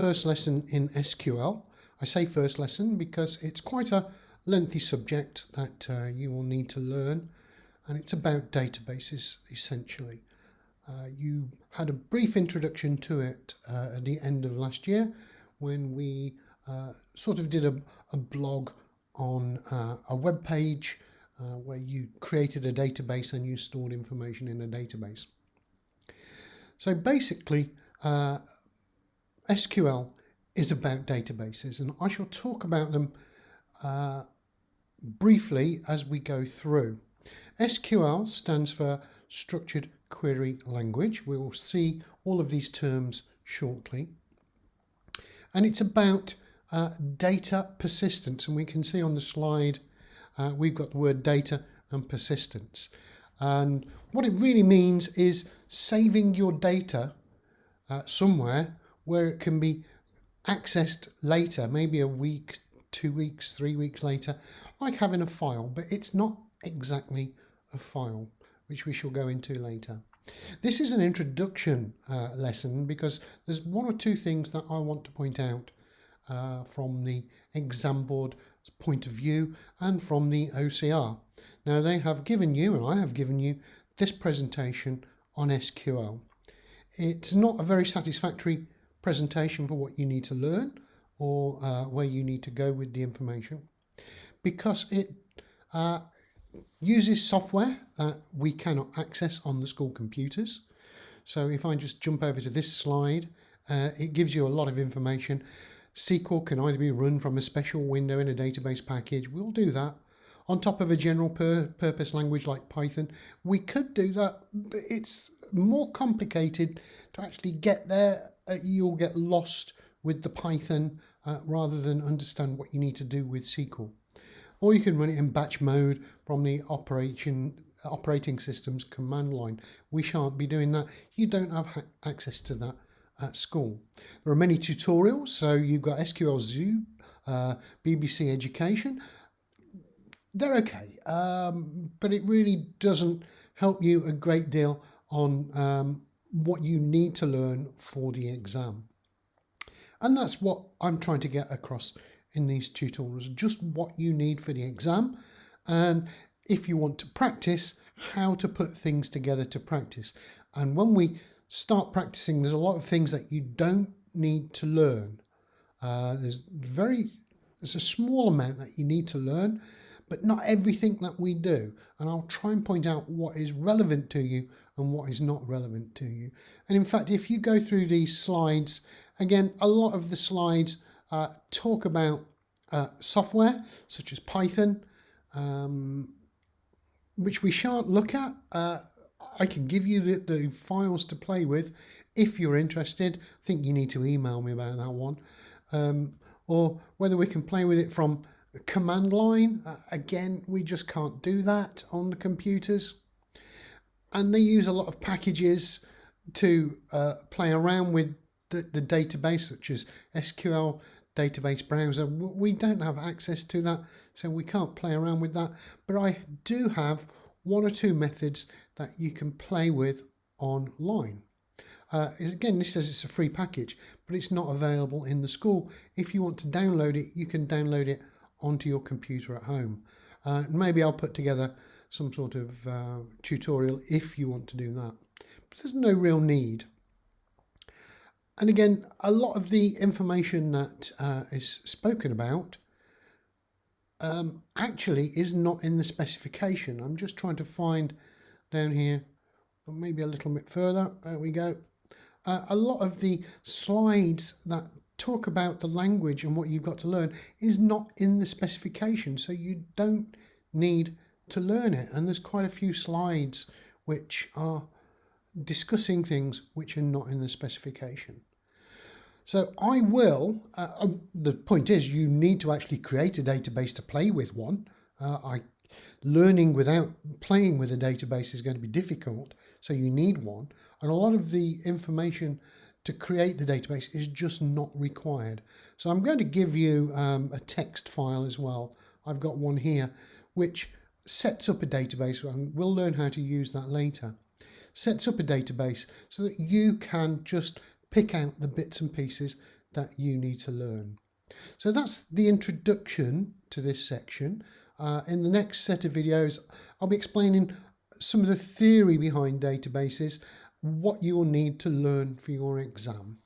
First lesson in SQL. I say first lesson because it's quite a lengthy subject that you will need to learn, and it's about databases essentially. You had a brief introduction to it at the end of last year when we sort of did a blog on a web page where you created a database and you stored information in a database. So basically, SQL is about databases, and I shall talk about them briefly as we go through. SQL stands for Structured Query Language. We will see all of these terms shortly. And it's about data persistence, and we can see on the slide we've got the word data and persistence. And what it really means is saving your data somewhere where it can be accessed later, maybe a week, 2 weeks, 3 weeks later, like having a file, but it's not exactly a file, which we shall go into later. This is an introduction lesson because there's one or two things that I want to point out from the exam board point of view and from the OCR. Now they have given you, and I have given you, this presentation on SQL. It's not a very satisfactory presentation for what you need to learn or where you need to go with the information, because it uses software that we cannot access on the school computers. So if I just jump over to this slide, it gives you a lot of information. SQL can either be run from a special window in a database package. We'll do that. On top of a general purpose language like Python, we could do that, but it's more complicated to actually get there. You'll get lost with the Python rather than understand what you need to do with SQL. Or you can run it in batch mode from the operating system's command line. We shan't be doing that. You don't have access to that at school. There are many tutorials. So you've got SQL Zoo, BBC Education. They're okay, but it really doesn't help you a great deal on what you need to learn for the exam. And that's what I'm trying to get across in these tutorials, just what you need for the exam, and if you want to practice, how to put things together to practice. And when we start practicing, there's a lot of things that you don't need to learn. There's a small amount that you need to learn, but not everything that we do. And I'll try and point out what is relevant to you and what is not relevant to you. And in fact, if you go through these slides, again, a lot of the slides talk about software such as Python, which we shan't look at. I can give you the files to play with if you're interested. I think you need to email me about that one. Or whether we can play with it from command line. Again, we just can't do that on the computers. And they use a lot of packages to play around with the database, such as SQL database browser. We don't have access to that, so we can't play around with that. But I do have one or two methods that you can play with online. Again, this says it's a free package, but it's not available in the school. If you want to download it, you can download it onto your computer at home. Maybe I'll put together some sort of tutorial if you want to do that. But there's no real need. And again, a lot of the information that is spoken about actually is not in the specification. I'm just trying to find down here, or maybe a little bit further. There we go. A lot of the slides that talk about the language and what you've got to learn is not in the specification, so you don't need to learn it. And there's quite a few slides which are discussing things which are not in the specification. So I will, the point is you need to actually create a database to play with one. Learning without playing with a database is going to be difficult, so you need one. And a lot of the information to create the database is just not required. So I'm going to give you a text file as well. I've got one here which sets up a database, and we'll learn how to use that later. Sets up a database so that you can just pick out the bits and pieces that you need to learn. So that's the introduction to this section. In the next set of videos, I'll be explaining some of the theory behind databases, what you'll need to learn for your exam.